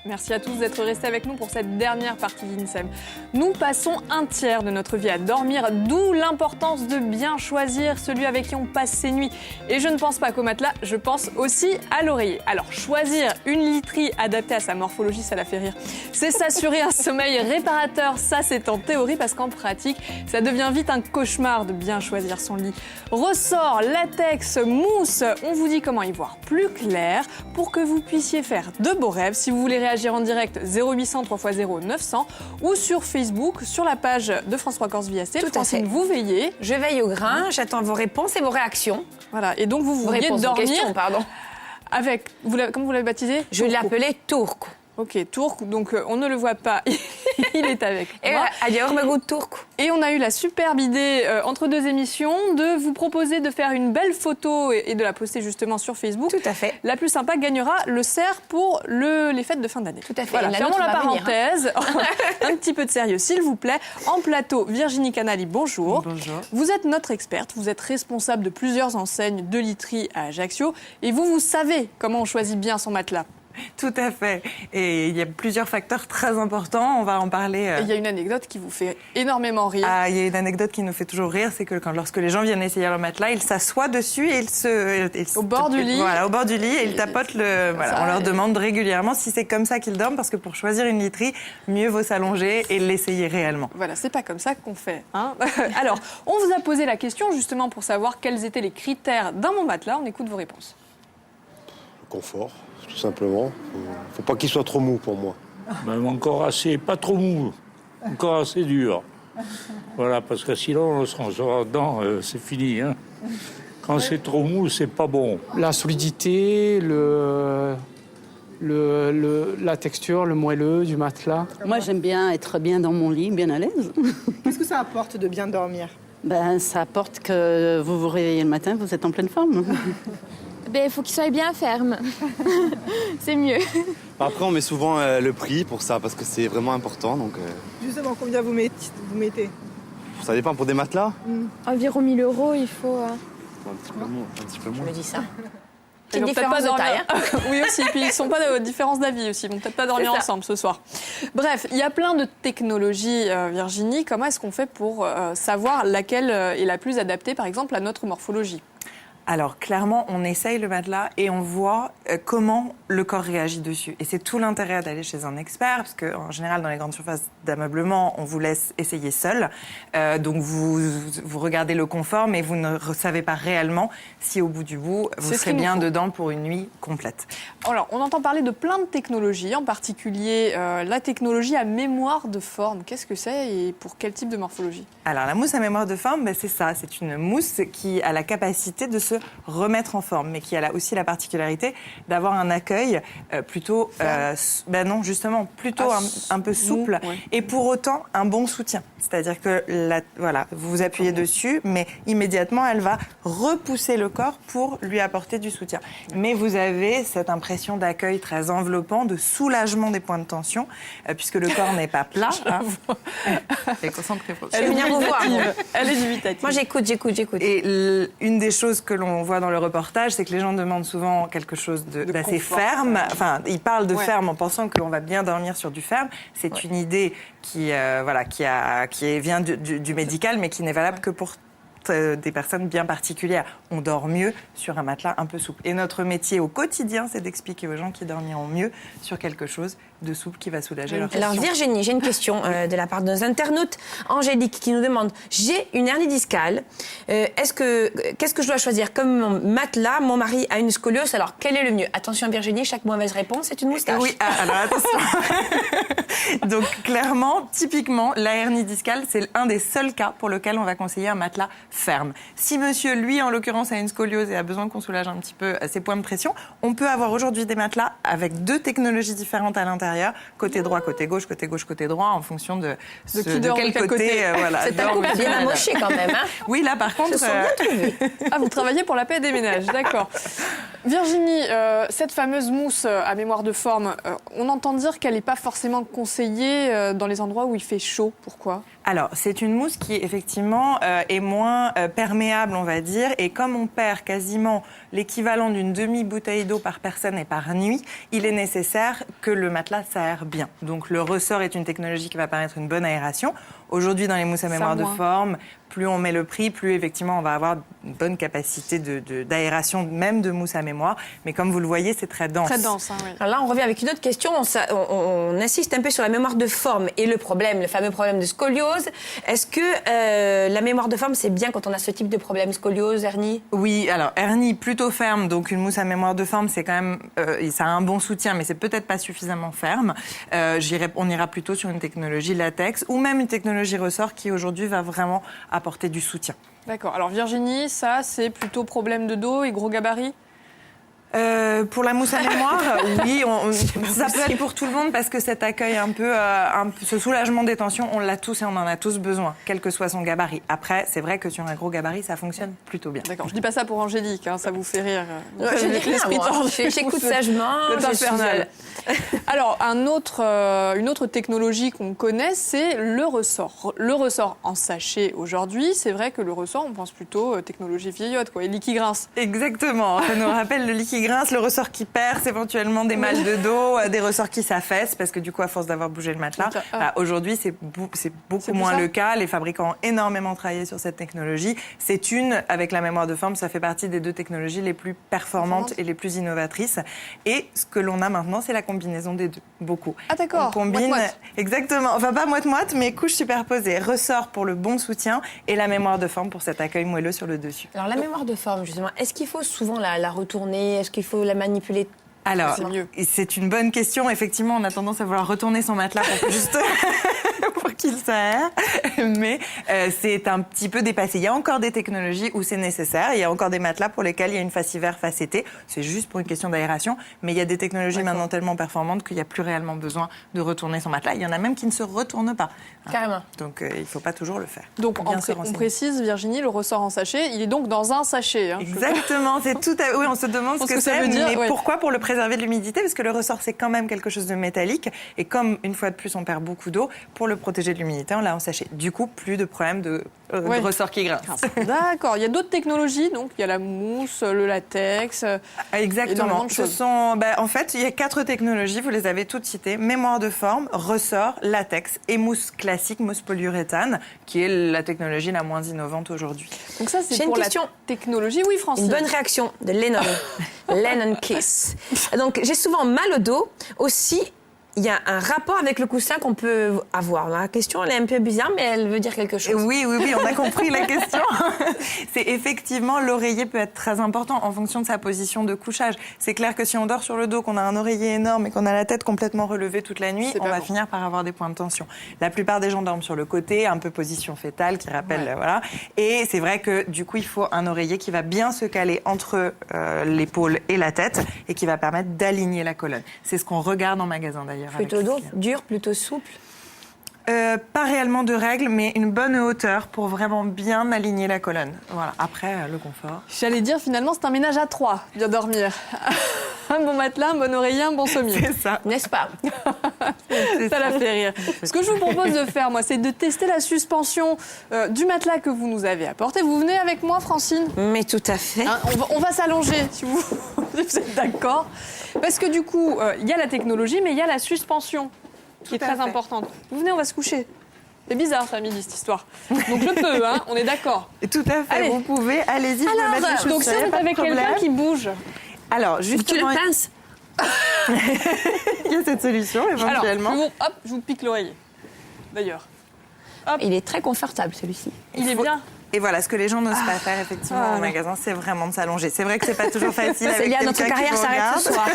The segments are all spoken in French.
Merci à tous d'être restés avec nous pour cette dernière partie d'INSEM. Nous passons un tiers de notre vie à dormir, d'où l'importance de bien choisir celui avec qui on passe ses nuits. Et je ne pense pas qu'au matelas, je pense aussi à l'oreiller. Alors choisir une literie adaptée à sa morphologie, ça la fait rire. C'est s'assurer un sommeil réparateur, ça c'est en théorie parce qu'en pratique, ça devient vite un cauchemar de bien choisir son lit. Ressort, latex, mousse, on vous dit comment y voir plus clair pour que vous puissiez faire de beaux rêves. Si vous voulez réagir en direct, 0800 3x0 900 ou sur Facebook, sur la page de France 3 Corse VST. Tout à fait. Vous veillez. Je veille au grain, j'attends vos réponses et vos réactions. Voilà, et donc vous vouliez dormir avec, comment vous l'avez baptisé? Je l'ai appelé Turco. Ok, Turco, donc on ne le voit pas, il est avec moi. Et on a eu la superbe idée, entre deux émissions, de vous proposer de faire une belle photo et de la poster justement sur Facebook. Tout à fait. La plus sympa gagnera le cerf pour les fêtes de fin d'année. Tout à fait. Voilà, fermons la parenthèse. Un petit peu de sérieux, s'il vous plaît. En plateau, Virginie Canali, bonjour. Bonjour. Vous êtes notre experte, vous êtes responsable de plusieurs enseignes de literie à Ajaccio. Et vous savez comment on choisit bien son matelas. Tout à fait. Et il y a plusieurs facteurs très importants. On va en parler. Il y a une anecdote qui vous fait énormément rire. Ah, il y a une anecdote qui nous fait toujours rire, c'est que lorsque les gens viennent essayer leur matelas, ils s'assoient dessus et au bord du lit. Voilà, au bord du lit et ils tapotent le. Voilà, on leur demande régulièrement si c'est comme ça qu'ils dorment, parce que pour choisir une literie, mieux vaut s'allonger et l'essayer réellement. Voilà, c'est pas comme ça qu'on fait. Hein. Alors, on vous a posé la question justement pour savoir quels étaient les critères d'un bon matelas. On écoute vos réponses. Le confort. Tout simplement. Faut pas qu'il soit trop mou pour moi. Même encore assez, pas trop mou, encore assez dur. Voilà, parce que sinon, on se range dedans, c'est fini. Hein. Quand c'est trop mou, c'est pas bon. La solidité, la texture, le moelleux du matelas. Moi, j'aime bien être bien dans mon lit, bien à l'aise. Qu'est-ce que ça apporte de bien dormir? Ça apporte que vous vous réveillez le matin, vous êtes en pleine forme. Il faut qu'il soit bien ferme. C'est mieux. Après, on met souvent le prix pour ça, parce que c'est vraiment important. Donc, Justement, combien vous mettez? Ça dépend pour des matelas. Environ 1 000 €, il faut... Un petit peu moins. Je me dis ça. Ils vont peut-être pas dormir. Oui aussi, et puis ils ne sont pas de différence d'avis aussi, ils vont peut-être pas dormir ensemble ce soir. Bref, il y a plein de technologies, Virginie. Comment est-ce qu'on fait pour savoir laquelle est la plus adaptée, par exemple, à notre morphologie? Alors, clairement, on essaye le matelas et on voit comment le corps réagit dessus. Et c'est tout l'intérêt d'aller chez un expert, parce qu'en général, dans les grandes surfaces d'ameublement, on vous laisse essayer seul. Donc, vous regardez le confort, mais vous ne savez pas réellement si, au bout du bout, vous serez bien dedans pour une nuit complète. Alors, on entend parler de plein de technologies, en particulier la technologie à mémoire de forme. Qu'est-ce que c'est et pour quel type de morphologie? Alors, la mousse à mémoire de forme, c'est ça. C'est une mousse qui a la capacité de se remettre en forme, mais qui a aussi la particularité d'avoir un accueil plutôt, non, justement, plutôt un peu souple, et pour autant un bon soutien. C'est-à-dire que voilà, vous vous appuyez dessus, mais immédiatement, elle va repousser le corps pour lui apporter du soutien. Mais vous avez cette impression d'accueil très enveloppant, de soulagement des points de tension, puisque le corps n'est pas plat. Elle est concentrée. Elle vient vous voir. Elle est dubitative. Moi, j'écoute. Et une des choses que l'on voit dans le reportage, c'est que les gens demandent souvent quelque chose d'assez ferme. Enfin, ils parlent de ferme en pensant que l'on va bien dormir sur du ferme. C'est une idée qui vient du médical, mais qui n'est valable que pour des personnes bien particulières. On dort mieux sur un matelas un peu souple. Et notre métier au quotidien, c'est d'expliquer aux gens qui dormiront mieux sur quelque chose de souple qui va soulager leur tension. Alors Virginie, j'ai une question de la part de nos internautes. Angélique qui nous demande, j'ai une hernie discale. Qu'est-ce que je dois choisir comme matelas? Mon mari a une scoliose, alors quel est le mieux? Attention Virginie, chaque mauvaise réponse est une moustache. Oui, alors attention. Donc clairement, typiquement, la hernie discale, c'est un des seuls cas pour lequel on va conseiller un matelas ferme. Si monsieur, lui, en l'occurrence, a une scoliose et a besoin qu'on soulage un petit peu ses points de pression, on peut avoir aujourd'hui des matelas avec 2 technologies différentes à l'intérieur l'intérieur, côté droit, côté gauche, côté droit, en fonction de qui dort quel de quel côté. voilà, C'est un couple bien amoché quand même. Hein. Oui, là par contre, Ah, vous travaillez pour la paix des ménages, d'accord. Virginie, cette fameuse mousse à mémoire de forme, on entend dire qu'elle n'est pas forcément conseillée dans les endroits où il fait chaud. Pourquoi ? alors, c'est une mousse qui, effectivement, est moins perméable, on va dire. Et comme on perd quasiment l'équivalent d'une demi-bouteille d'eau par personne et par nuit, il est nécessaire que le matelas s'aère bien. Donc, le ressort est une technologie qui va permettre une bonne aération. Aujourd'hui, dans les mousses à mémoire de forme, plus on met le prix, plus effectivement on va avoir une bonne capacité d'aération, même de mousse à mémoire. Mais comme vous le voyez, c'est très dense. Très dense, hein, oui. Alors là, on revient avec une autre question. On insiste un peu sur la mémoire de forme et le fameux problème de scoliose. Est-ce que la mémoire de forme, c'est bien quand on a ce type de problème, scoliose, hernie ? Oui, alors hernie plutôt ferme, donc une mousse à mémoire de forme, c'est quand même, ça a un bon soutien, mais c'est peut-être pas suffisamment ferme. On ira plutôt sur une technologie latex ou même une technologie ressort qui aujourd'hui va vraiment apporter du soutien. D'accord. Alors Virginie, ça c'est plutôt problème de dos et gros gabarit ? Pour la mousse à mémoire, oui, ça peut être pour tout le monde parce que cet accueil ce soulagement des tensions, on l'a tous et on en a tous besoin, quel que soit son gabarit. Après, c'est vrai que sur un gros gabarit, ça fonctionne plutôt bien. D'accord, je dis pas ça pour Angélique, hein, ça vous fait rire. Je dis rien, moi. J'écoute sagement. C'est infernal. Alors, une autre technologie qu'on connaît, c'est le ressort. Le ressort en sachet aujourd'hui, c'est vrai que le ressort, on pense plutôt technologie vieillotte, quoi, et liquide grince. Exactement, ça nous rappelle le liquide grince, le ressort qui perce, éventuellement des mal de dos, des ressorts qui s'affaissent, parce que du coup, à force d'avoir bougé le matelas, aujourd'hui, c'est beaucoup moins le cas. Les fabricants ont énormément travaillé sur cette technologie. Avec la mémoire de forme, ça fait partie des 2 technologies les plus performantes et les plus innovatrices. Et ce que l'on a maintenant, c'est la combinaison des 2, beaucoup. Ah d'accord, on combine, moite-moite. Exactement, enfin pas moite-moite, mais couches superposées, ressort pour le bon soutien et la mémoire de forme pour cet accueil moelleux sur le dessus. Alors la mémoire de forme, justement, est-ce qu'il faut souvent la retourner ? Est-ce qu'il faut la manipuler ? Alors, c'est une bonne question. Effectivement, on a tendance à vouloir retourner son matelas pour qu'il s'aère. Mais c'est un petit peu dépassé. Il y a encore des technologies où c'est nécessaire. Il y a encore des matelas pour lesquels il y a une face hiver, face été. C'est juste pour une question d'aération. Mais il y a des technologies maintenant tellement performantes qu'il n'y a plus réellement besoin de retourner son matelas. Il y en a même qui ne se retournent pas. Carrément. Donc, il ne faut pas toujours le faire. Donc, on précise, Virginie, le ressort en sachet, il est donc dans un sachet. Hein, exactement. C'est tout à... Oui, on se demande ce que ça veut dire. Mais pourquoi ? Pour le préserver de l'humidité, parce que le ressort, c'est quand même quelque chose de métallique. Et comme, une fois de plus, on perd beaucoup d'eau, pour le protéger de l'humidité, on l'a en sachet. Du coup, plus de problème de ressort qui grince. D'accord. Il y a d'autres technologies, donc il y a la mousse, le latex. Exactement. En fait, il y a 4 technologies, vous les avez toutes citées. Mémoire de forme, ressort, latex et mousse classique, mousse polyuréthane, qui est la technologie la moins innovante aujourd'hui. Donc ça, c'est pour la technologie. Oui, Francine. Une bonne réaction de Lennon. Lennon Kiss. Donc, j'ai souvent mal au dos. Aussi, il y a un rapport avec le coussin qu'on peut avoir. La question, elle est un peu bizarre, mais elle veut dire quelque chose. Oui, on a compris la question. C'est effectivement, l'oreiller peut être très important en fonction de sa position de couchage. C'est clair que si on dort sur le dos, qu'on a un oreiller énorme et qu'on a la tête complètement relevée toute la nuit, on va finir par avoir des points de tension. La plupart des gens dorment sur le côté, un peu position fétale, qui rappelle, voilà. Et c'est vrai que du coup, il faut un oreiller qui va bien se caler entre l'épaule et la tête et qui va permettre d'aligner la colonne. C'est ce qu'on regarde en magasin d'ailleurs. Plutôt dur, plutôt souple ? Pas réellement de règles, mais une bonne hauteur pour vraiment bien aligner la colonne. Voilà. Après, le confort. J'allais dire, finalement, c'est un ménage à 3, bien dormir. Un bon matelas, un bon oreiller, un bon sommier. C'est ça. N'est-ce pas ? Ça la fait rire. Ce que je vous propose de faire, moi, c'est de tester la suspension du matelas que vous nous avez apporté. Vous venez avec moi, Francine ? Mais tout à fait. Hein, on va s'allonger, si vous êtes d'accord. Parce que du coup, il y a la technologie, mais il y a la suspension qui est très importante. Vous venez, on va se coucher. C'est bizarre, ça, Amélie, cette histoire. Donc je peux, hein, on est d'accord. Tout à fait, allez. Vous pouvez, allez-y. Alors, donc si on est avec quelqu'un qui bouge. Alors, justement... Tu le pinces. Il y a cette solution, éventuellement. Alors, je vous pique l'oreiller, d'ailleurs. Hop. Il est très confortable, celui-ci. Il est bien. Et voilà, ce que les gens n'osent pas faire, effectivement, au magasin, c'est vraiment de s'allonger. C'est vrai que c'est pas toujours facile. C'est lié à notre carrière s'arrête ce soir.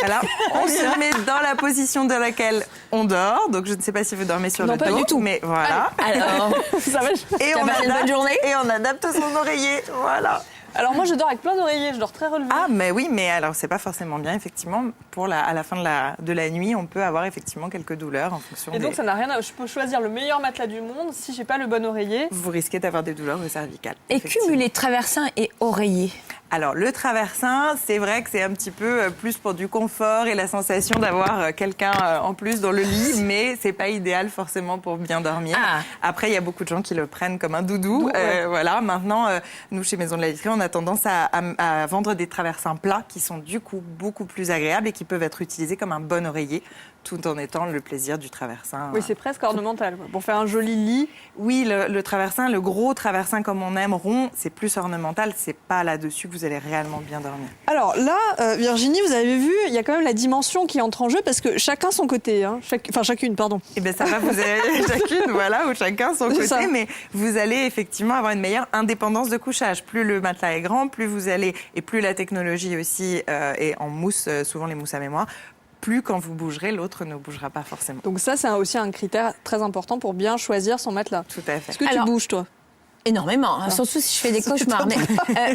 Alors, on se met dans la position dans laquelle on dort. Donc, je ne sais pas si vous dormez sur le dos. Non, pas du tout. Mais voilà. Alors, et on une bonne journée. Et on adapte son oreiller. Voilà. Alors moi, je dors avec plein d'oreillers, je dors très relevé. Ah, mais oui, mais alors c'est pas forcément bien, effectivement. À la fin de la nuit, on peut avoir effectivement quelques douleurs en fonction Et donc, ça n'a rien à... Je peux choisir le meilleur matelas du monde si j'ai pas le bon oreiller. Vous risquez d'avoir des douleurs au cervical. Et effectivement. cumuler traversin et oreiller. Alors, le traversin, c'est vrai que c'est un petit peu plus pour du confort et la sensation d'avoir quelqu'un en plus dans le lit, mais c'est pas idéal forcément pour bien dormir. Ah. Après, il y a beaucoup de gens qui le prennent comme un doudou. Voilà. Maintenant, nous, chez Maison de la Literie, on a tendance à vendre des traversins plats qui sont du coup beaucoup plus agréables et qui peuvent être utilisés comme un bon oreiller, tout en étant le plaisir du traversin. Oui, c'est presque ornemental, quoi. Pour faire un joli lit. Oui, le traversin, le gros traversin comme on aime, rond, c'est plus ornemental. C'est pas là-dessus que vous allez réellement bien dormir. Alors là, Virginie, vous avez vu, il y a quand même la dimension qui entre en jeu parce que chacun son côté, hein. Chacune, pardon. Eh bien, ça va, vous avez chacune, voilà, ou chacun son côté, ça. mais vous allez effectivement avoir une meilleure indépendance de couchage. Plus le matelas est grand, plus vous allez, et plus la technologie aussi est en mousse, souvent les mousses à mémoire, plus quand vous bougerez, l'autre ne bougera pas forcément. Donc ça, c'est aussi un critère très important pour bien choisir son matelas. Tout à fait. Est-ce que tu Alors, bouges, toi? Énormément, hein, surtout si je fais des cauchemars. Mais,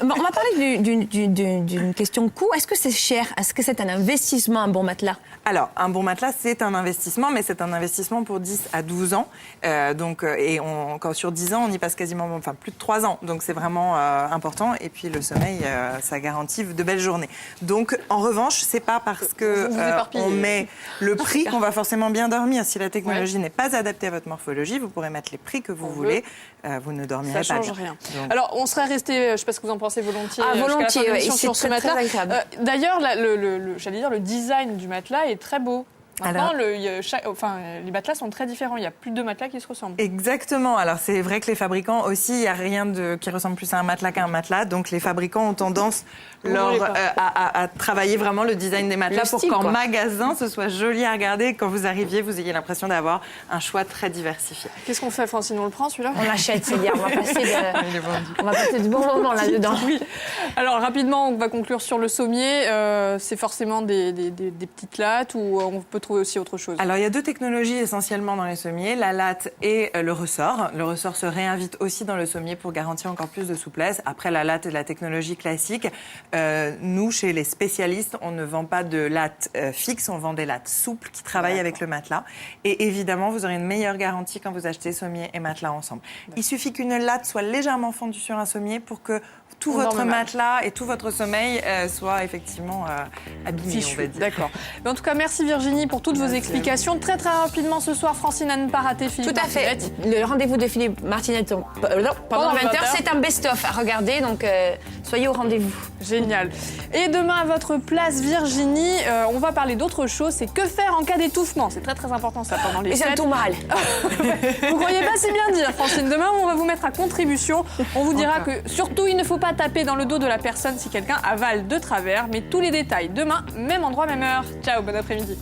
on m'a parlé d'une question coût. Est-ce que c'est cher? Est-ce que c'est un investissement, un bon matelas? Alors, un bon matelas, c'est un investissement, mais c'est un investissement pour 10 à 12 ans. Quand sur 10 ans, on y passe quasiment plus de 3 ans. Donc, c'est vraiment important. Et puis, le sommeil, ça garantit de belles journées. Donc, en revanche, c'est pas parce que on met le prix qu'on va forcément bien dormir. Si la technologie n'est pas adaptée à votre morphologie, vous pourrez mettre les prix que vous voulez. Vous ne dormirez Ça pas change bien. rien. Donc... Alors, on serait resté, je ne sais pas ce que vous en pensez, volontiers. Volontiers, jusqu'à la fin de oui, l'émission c'est sur ce très, très matelas. agréable. D'ailleurs, le design du matelas est très beau. Maintenant, les matelas sont très différents. Il y a plus de matelas qui se ressemblent. Exactement. Alors, c'est vrai que les fabricants aussi, il n'y a rien qui ressemble plus à un matelas qu'à un matelas. Donc, les fabricants ont tendance à travailler vraiment le design des matelas pour qu'en magasin, ce soit joli à regarder et que quand vous arriviez, vous ayez l'impression d'avoir un choix très diversifié. Qu'est-ce qu'on fait, Francine? On le prend, celui-là? On l'achète, c'est-à-dire on va passer de bons moments là-dedans. Oui. Alors, rapidement, on va conclure sur le sommier. C'est forcément des petites lattes ou on peut trouver aussi autre chose? Alors, il y a deux technologies essentiellement dans les sommiers, la latte et le ressort. Le ressort se réinvite aussi dans le sommier pour garantir encore plus de souplesse. Après, la latte est la technologie classique. Nous, chez les spécialistes, on ne vend pas de latte fixe, on vend des lattes souples qui travaillent avec le matelas. Et évidemment, vous aurez une meilleure garantie quand vous achetez sommier et matelas ensemble. Il suffit qu'une latte soit légèrement fendue sur un sommier pour que tout votre matelas et tout votre sommeil soit effectivement abîmé, on va dire. D'accord. Mais en tout cas, merci Virginie pour toutes vos explications. Très très rapidement ce soir, Francine, à ne pas rater Philippe Tout à fait. Martinette. Le rendez-vous de Philippe Martinette pendant 20h, c'est un best-of à regarder, donc soyez au rendez-vous. Génial. Et demain, à votre place, Virginie, on va parler d'autre chose. C'est que faire en cas d'étouffement. C'est très très important ça pendant les Et fêtes. ça tout mal. Vous croyez pas si bien dire, Francine. Demain, on va vous mettre à contribution. On vous dira que surtout, il ne faut pas taper dans le dos de la personne si quelqu'un avale de travers. Mais tous les détails demain, même endroit, même heure. Ciao, bon après-midi.